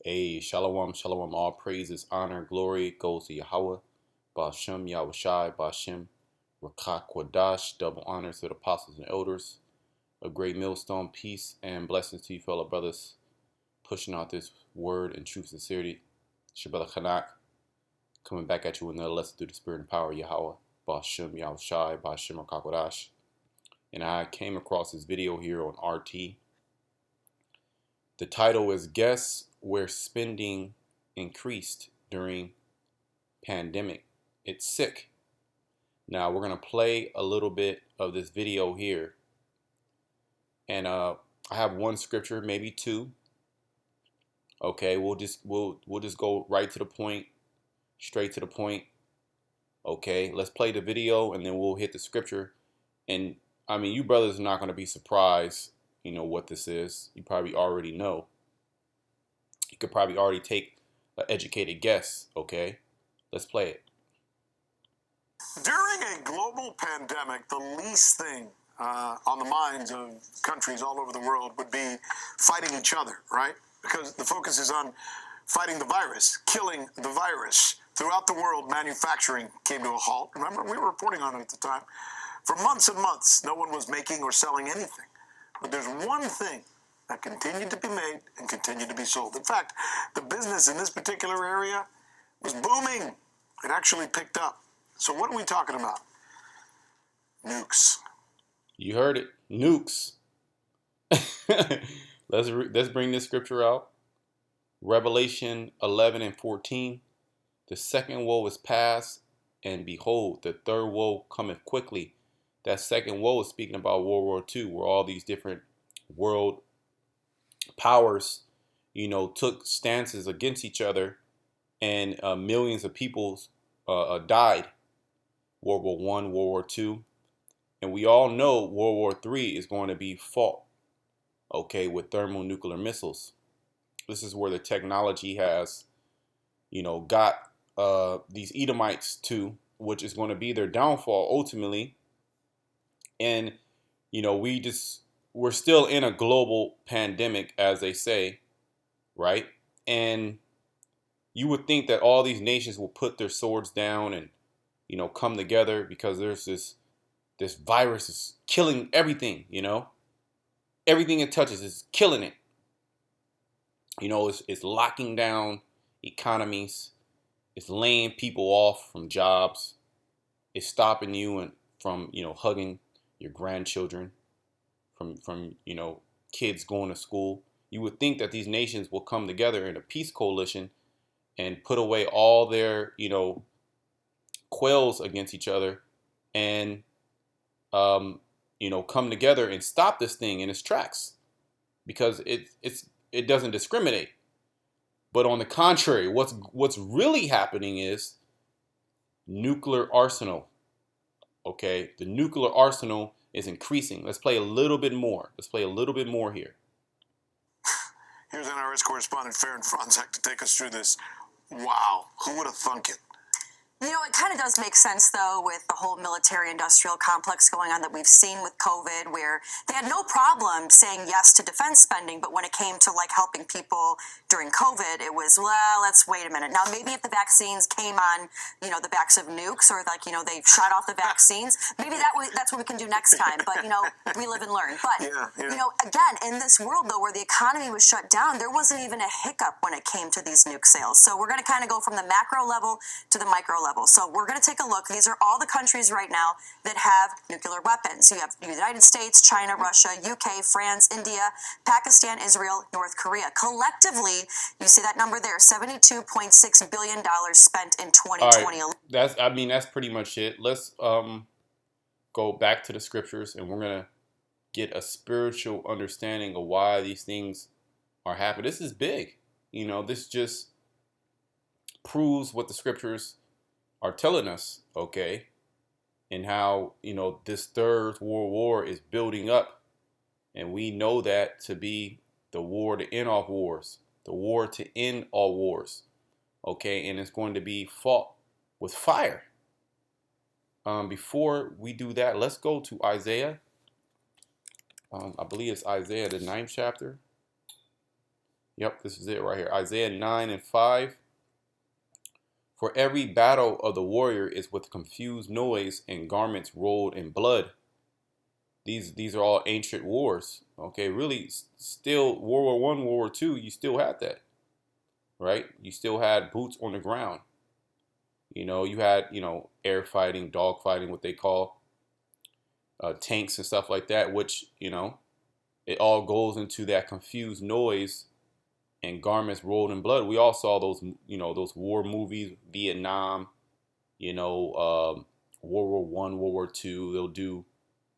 Hey, shalom, shalom. All praises, honor, glory goes to Yahweh, Bashem, Yahushai, Bashem, Rakak Wadash. Double honors to the apostles and elders. A great millstone, peace, and blessings to you, fellow brothers, pushing out this word in true sincerity. Shabbat Chanak, coming back at you with another lesson through the spirit and power of Yahweh, Bashem, Yahushai, Bashem, Rakak Wadash. And I came across this video here on RT. The title is Guess Where Spending Increased During Pandemic. It's sick. Now we're going to play a little bit of this video here. And I have one scripture, maybe two. Okay, we'll just go right to the point, straight to the point. Okay, let's play the video and then we'll hit the scripture. And I mean, you brothers are not going to be surprised, what this is. You probably already know. You could probably already take an educated guess. Okay, let's play it. During a global pandemic, the least thing on the minds of countries all over the world would be fighting each other, right? Because the focus is on fighting the virus, killing the virus. Throughout the world, manufacturing came to a halt. Remember, we were reporting on it at the time. For months and months, no one was making or selling anything. But there's one thing that continued to be made and continued to be sold. In fact, the business in this particular area was booming. It actually picked up. So what are we talking about? Nukes. You heard it. Nukes. Let's bring this scripture out. Revelation 11 and 14. The second woe is past, and behold, the third woe cometh quickly. That second woe is speaking about World War II, where all these different world powers, took stances against each other, and millions of people died. World War I, World War II. And we all know World War III is going to be fought, okay, with thermonuclear missiles. This is where the technology has, got these Edomites to, which is going to be their downfall ultimately. And, we're still in a global pandemic, as they say, right? And you would think that all these nations will put their swords down and, come together, because there's this virus is killing everything, everything it touches is killing it. It's locking down economies. It's laying people off from jobs. It's stopping you from, hugging your grandchildren, from kids going to school. You would think that these nations will come together in a peace coalition and put away all their, quails against each other and, come together and stop this thing in its tracks, because it doesn't discriminate. But on the contrary, what's really happening is nuclear arsenal. Okay, the nuclear arsenal is increasing. Let's play a little bit more. Let's play a little bit more here. Here's NRS correspondent Farron Franzak to take us through this. Wow, who would have thunk it? It kind of does make sense, though, with the whole military-industrial complex going on that we've seen with COVID, where they had no problem saying yes to defense spending, but when it came to, helping people during COVID, it was, well, let's wait a minute. Now, maybe if the vaccines came on, the backs of nukes, or, they shot off the vaccines, maybe that's what we can do next time. But, we live and learn. But, again, in this world, though, where the economy was shut down, there wasn't even a hiccup when it came to these nuke sales. So we're going to kind of go from the macro level to the micro level. So we're going to take a look. These are all the countries right now that have nuclear weapons. You have the United States, China, Russia, UK, France, India, Pakistan, Israel, North Korea. Collectively, you see that number there, $72.6 billion spent in 2020. All right. That's pretty much it. Let's go back to the scriptures, and we're going to get a spiritual understanding of why these things are happening. This is big. This just proves what the scriptures are telling us, okay, and how, this third world war is building up. And we know that to be the war to end all wars, the war to end all wars, okay, and it's going to be fought with fire. Before we do that, let's go to Isaiah. I believe it's Isaiah, the 9th chapter. Yep, this is it right here. Isaiah 9:5. For every battle of the warrior is with confused noise and garments rolled in blood. These are all ancient wars. Okay, really, still World War I, World War II, you still had that, right? You still had boots on the ground. You had, air fighting, dog fighting, what they call tanks and stuff like that, which, it all goes into that confused noise and garments rolled in blood. We all saw those, those war movies, Vietnam, World War I, World War II. They'll do,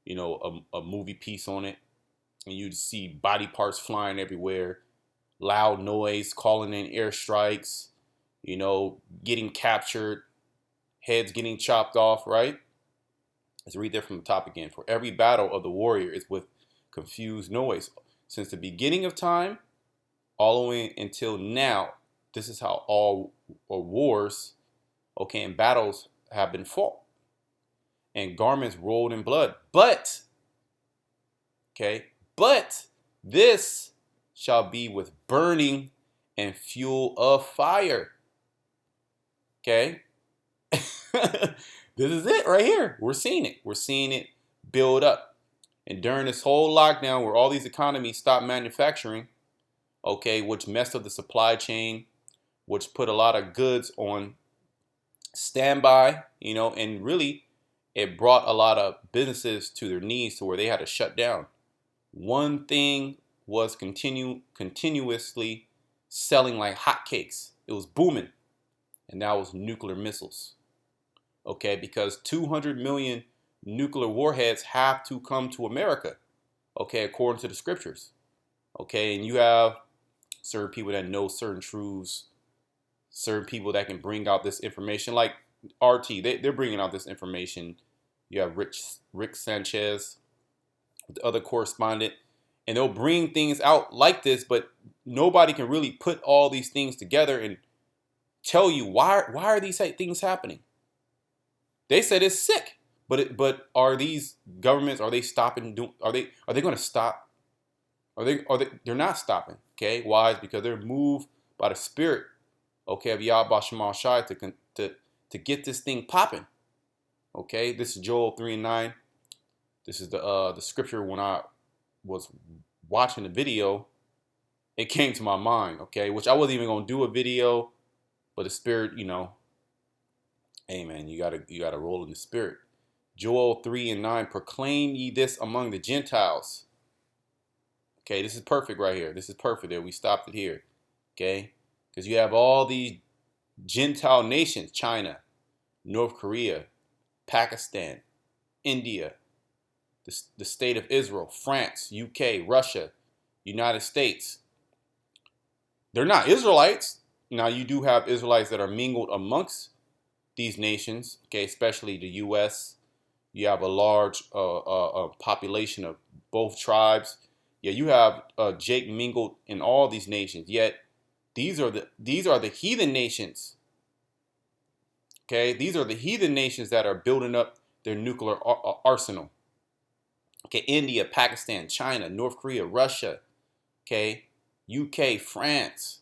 a movie piece on it, and you'd see body parts flying everywhere, loud noise, calling in airstrikes, getting captured, heads getting chopped off, right? Let's read that from the top again. For every battle of the warrior is with confused noise. Since the beginning of time, all the way until now, this is how all wars, and battles have been fought. And garments rolled in blood. But this shall be with burning and fuel of fire. Okay? This is it right here. We're seeing it. We're seeing it build up. And during this whole lockdown where all these economies stopped manufacturing, which messed up the supply chain, which put a lot of goods on standby, and really it brought a lot of businesses to their knees to where they had to shut down. One thing was continuously selling like hotcakes. It was booming. And that was nuclear missiles. Because 200 million nuclear warheads have to come to America, according to the scriptures. And you have certain people that know certain truths, certain people that can bring out this information, like RT, they're bringing out this information. You have Rick Sanchez, the other correspondent, and they'll bring things out like this, but nobody can really put all these things together and tell you why are these things happening. They said it's sick, but are these governments, are they stopping? Are they going to stop? They're not stopping. Why? It's because they're moved by the spirit, of Yahweh Shema Shai to get this thing popping. This is Joel 3:9. This is the scripture. When I was watching the video, it came to my mind. Which I wasn't even gonna do a video, but the spirit, hey man, you gotta roll in the spirit. Joel 3:9. Proclaim ye this among the Gentiles. This is perfect right here. This is perfect. There, we stopped it here. Because you have all these Gentile nations: China, North Korea, Pakistan, India, the state of Israel, France, UK, Russia, United States. They're not Israelites. Now, you do have Israelites that are mingled amongst these nations, especially the U.S. You have a large population of both tribes. Yeah, you have Jake mingled in all these nations. Yet, these are the heathen nations. These are the heathen nations that are building up their nuclear arsenal. India, Pakistan, China, North Korea, Russia, UK, France,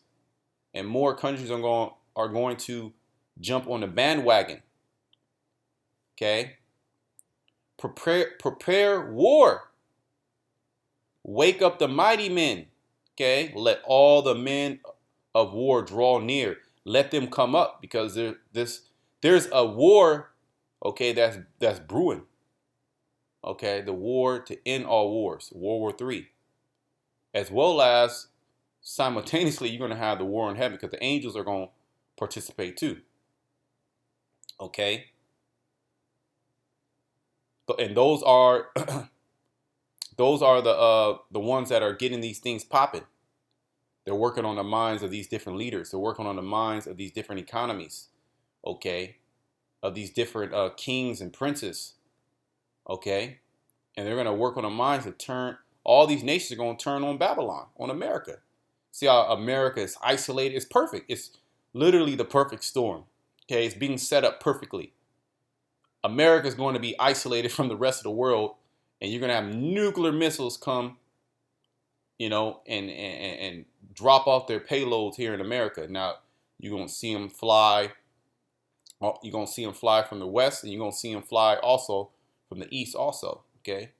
and more countries are going to jump on the bandwagon. Prepare war. Wake up the mighty men. Let all the men of war draw near. Let them come up, because there's a war, that's brewing. The war to end all wars, World War III. As well as simultaneously, you're going to have the war in heaven, because the angels are going to participate too. And those are the ones that are getting these things popping. They're working on the minds of these different leaders. They're working on the minds of these different economies. Of these different kings and princes. And they're going to work on the minds to turn. All these nations are going to turn on Babylon, on America. See how America is isolated? It's perfect. It's literally the perfect storm. It's being set up perfectly. America is going to be isolated from the rest of the world, and you're going to have nuclear missiles come, and drop off their payloads here in America. Now you're gonna see them fly. You're gonna see them fly from the west, and you're gonna see them fly also from the east, also. Okay,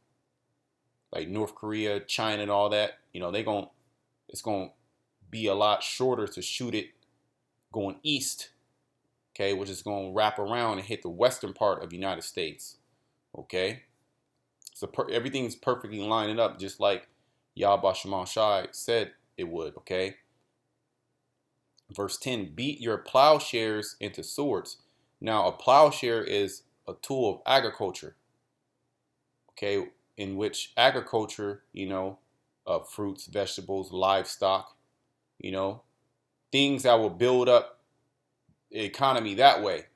like North Korea, China, and all that. It's gonna be a lot shorter to shoot it going east. Okay, which is gonna wrap around and hit the western part of the United States. Okay, so everything's perfectly lining up, just like Yahweh Shema Shai said it would. Okay. Verse 10, beat your plowshares into swords. Now, a plowshare is a tool of agriculture, okay, in which agriculture, fruits, vegetables, livestock, things that will build up the economy that way.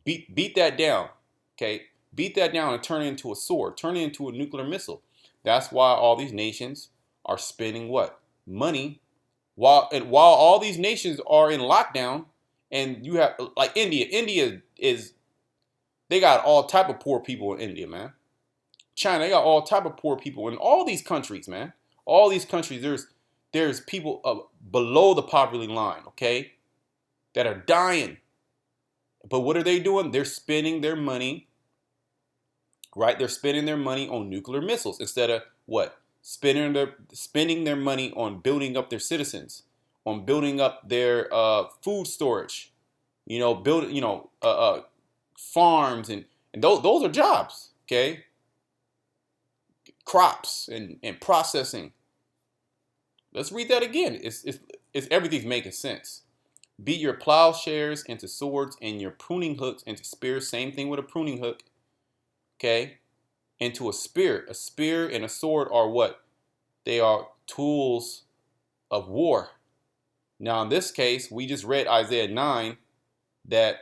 Beat that down, okay? Beat that down and turn it into a sword, turn it into a nuclear missile. That's why all these nations are spending what? Money. While all these nations are in lockdown, and you have like India they got all type of poor people in India, man. China, they got all type of poor people in all these countries, man. All these countries, there's people below the poverty line, okay, that are dying. But what are they doing? They're spending their money, right? They're spending their money on nuclear missiles instead of what? Spending their money on building up their citizens, on building up their food storage, farms and those are jobs, okay? Crops and processing. Let's read that again. It's everything's making sense. Beat your plowshares into swords and your pruning hooks into spears. Same thing with a pruning hook, okay? Into a spear. A spear and a sword are what? They are tools of war. Now, in this case, we just read Isaiah 9, that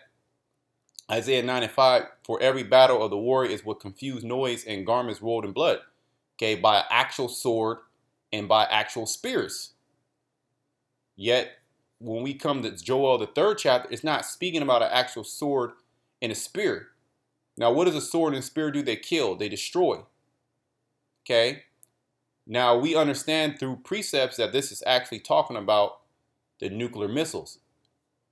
Isaiah 9 and 5, for every battle of the warrior is with confused noise and garments rolled in blood, okay, by actual sword and by actual spears. Yet, when we come to Joel, the 3rd chapter, it's not speaking about an actual sword and a spear. Now, what does a sword and a spear do? They kill, they destroy. Okay? Now, we understand through precepts that this is actually talking about the nuclear missiles.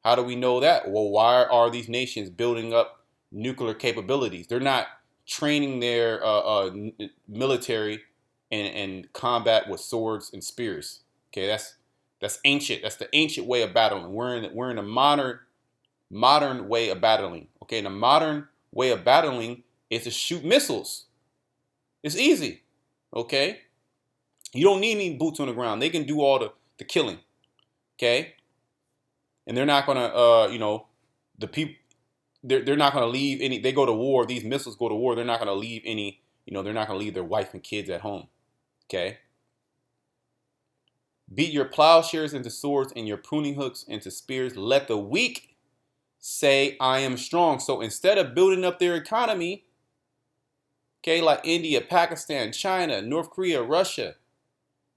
How do we know that? Well, why are these nations building up nuclear capabilities? They're not training their military and combat with swords and spears. Okay, that's ancient. That's the ancient way of battling. We're in a modern way of battling. Okay, and a modern way of battling is to shoot missiles. It's easy. Okay, you don't need any boots on the ground. They can do all the killing. Okay, and they're not gonna the people. They're not gonna leave any. They go to war. These missiles go to war. They're not gonna leave any. They're not gonna leave their wife and kids at home. Okay. Beat your plowshares into swords and your pruning hooks into spears. Let the weak say, I am strong. So instead of building up their economy, okay, like India, Pakistan, China, North Korea, Russia,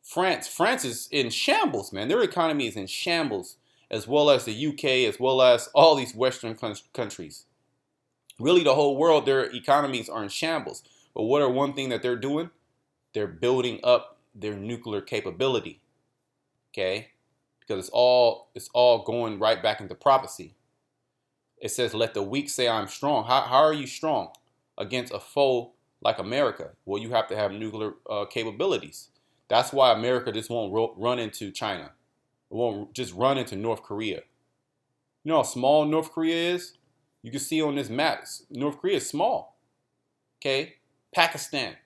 France is in shambles, man. Their economy is in shambles, as well as the UK, as well as all these Western countries. Really, the whole world, their economies are in shambles. But what are one thing that they're doing? They're building up their nuclear capability. Okay, because it's all going right back into prophecy. It says, let the weak say I'm strong. How are you strong against a foe like America? Well, you have to have nuclear capabilities. That's why America just won't run into China. It won't just run into North Korea. You know how small North Korea is? You can see on this map, North Korea is small. Okay, Pakistan.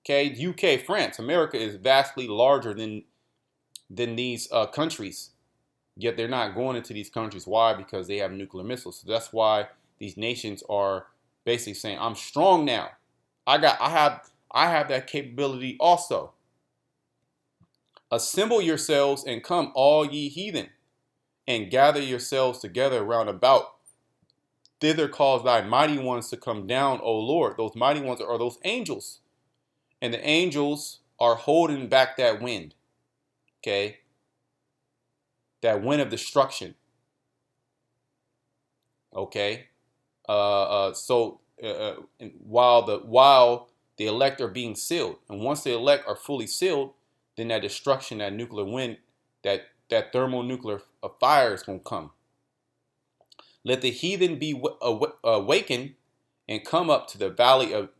Okay, UK, France, America is vastly larger than these countries, yet they're not going into these countries. Why? Because they have nuclear missiles. So that's why these nations are basically saying, I'm strong now. I have that capability also. Assemble yourselves and come, all ye heathen, and gather yourselves together round about. Thither cause thy mighty ones to come down, O Lord. Those mighty ones are those angels. And the angels are holding back that wind. Okay, that wind of destruction. Okay, while the elect are being sealed. And once the elect are fully sealed, then that destruction, that nuclear wind, that thermonuclear fire is going to come. Let the heathen be awakened and come up to the valley of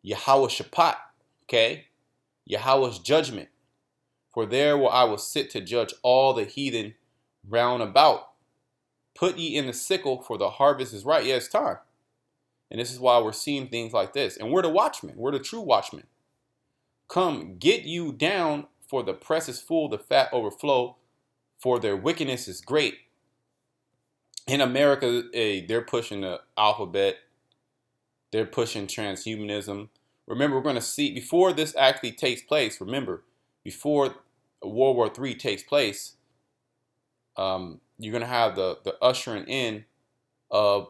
Yahweh Shaphat, okay? Yahweh's judgment. For there where I will sit to judge all the heathen round about. Put ye in the sickle, for the harvest is right. Yeah, it's time. And this is why we're seeing things like this. And we're the watchmen. We're the true watchmen. Come, get you down, for the press is full, the fat overflow, for their wickedness is great. In America, they're pushing the alphabet. They're pushing transhumanism. Remember, we're going to see, before this actually takes place, remember, before World War III takes place, you're going to have the ushering in of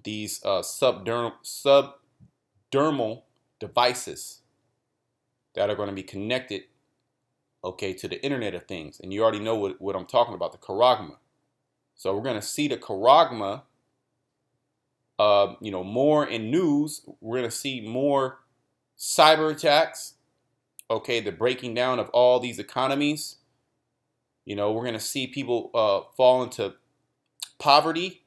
these subdermal devices that are going to be connected, okay, to the Internet of Things. And you already know what I'm talking about, the charagma. So we're going to see the charagma, more in news. We're going to see more cyber attacks, okay, the breaking down of all these economies. We're going to see people fall into poverty.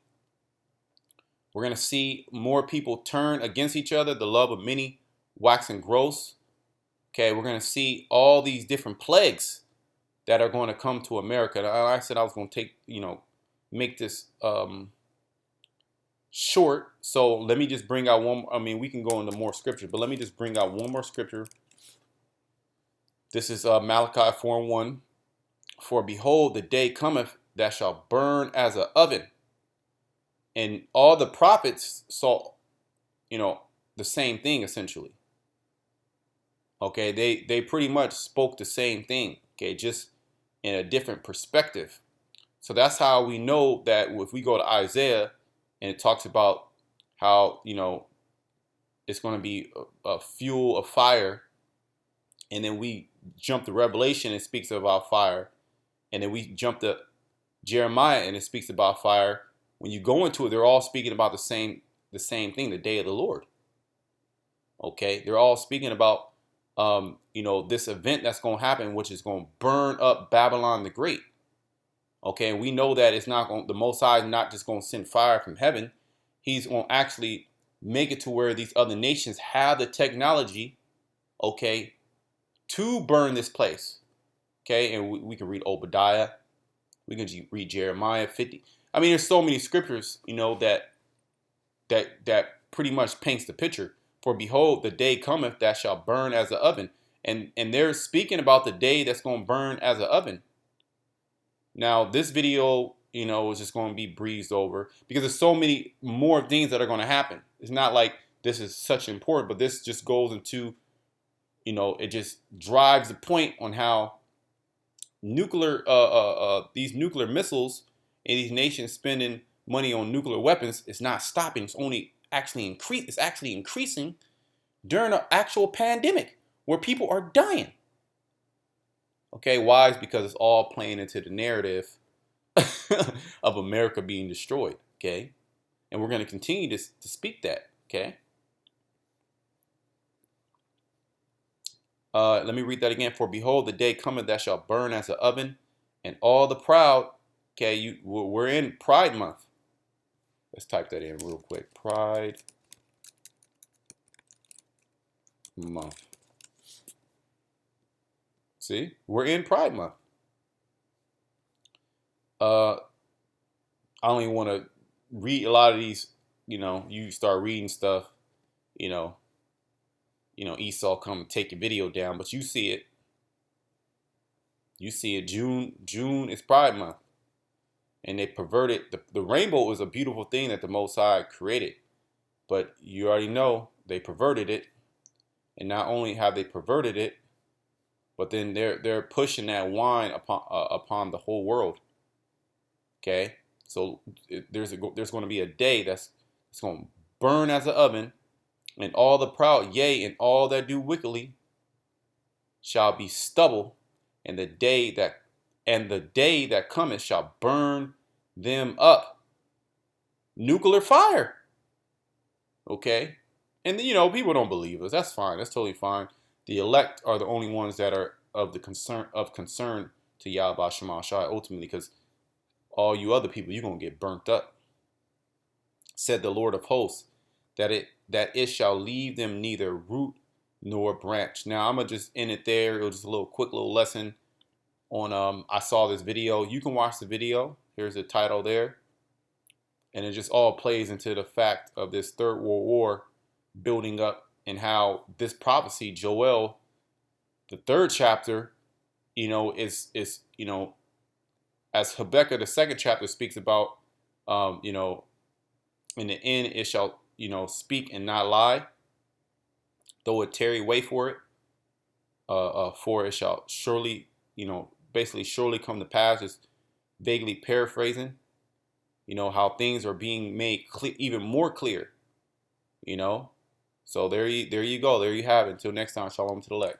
We're going to see more people turn against each other, the love of many waxing gross. Okay, we're going to see all these different plagues that are going to come to America. And I said I was going to make this short. So let me just bring out one. I mean, we can go into more scripture, but let me just bring out one more scripture. This is Malachi 4:1. For behold, the day cometh that shall burn as an oven. And all the prophets saw, the same thing essentially. Okay, they pretty much spoke the same thing, okay, just in a different perspective. So that's how we know that if we go to Isaiah and it talks about how, it's going to be a fuel of fire, and then we jump to Revelation, it speaks about fire, and then we jump to Jeremiah and it speaks about fire. When you go into it, they're all speaking about the same thing, the day of the Lord. Okay, they're all speaking about this event that's going to happen, which is going to burn up Babylon the Great. Okay, and we know that it's not going. The Most High is not just going to send fire from heaven. He's going to actually make it to where these other nations have the technology, okay, to burn this place. Okay, and we can read Obadiah, we can read Jeremiah 50. I mean, there's so many scriptures, that pretty much paints the picture. For behold, the day cometh that shall burn as an oven. And they're speaking about the day that's going to burn as an oven. Now, this video, is just going to be breezed over because there's so many more things that are going to happen. It's not like this is such important, but this just goes into, it just drives the point on how these nuclear missiles and these nations spending money on nuclear weapons is not stopping. It's only actually increasing during an actual pandemic where people are dying. Okay, why? It's because it's all playing into the narrative of America being destroyed. Okay, and we're going to continue to speak that. Okay. Let me read that again. For behold, the day cometh that shall burn as an oven, and all the proud. Okay, we're in Pride Month. Let's type that in real quick. Pride Month. See, we're in Pride Month. I don't even want to read a lot of these. You start reading stuff. Esau come and take your video down, but you see it. June is Pride Month. And they perverted, the rainbow is a beautiful thing that the Most High created. But you already know they perverted it. And not only have they perverted it, but then they're pushing that wine upon the whole world. Okay? So there's going to be a day it's going to burn as an oven. And all the proud, yea, and all that do wickedly shall be stubble, and the day that cometh shall burn them up. Nuclear fire. Okay? And people don't believe us. That's fine. That's totally fine. The elect are the only ones that are of concern to Yahweh Shema Shai ultimately, because all you other people, you're gonna get burnt up. Said the Lord of hosts, that it shall leave them neither root nor branch. Now I'm gonna just end it there. It was just a quick little lesson on I saw this video. You can watch the video. Here's the title there. And it just all plays into the fact of this Third World War building up, and how this prophecy, Joel, the 3rd chapter, is as Habakkuk, the 2nd chapter, speaks about, in the end it shall, speak and not lie, though it tarry, wait for it, for it shall surely, basically surely come to pass. Just vaguely paraphrasing, how things are being made even more clear, So there you go. There you have it. Until next time, shalom to the elect.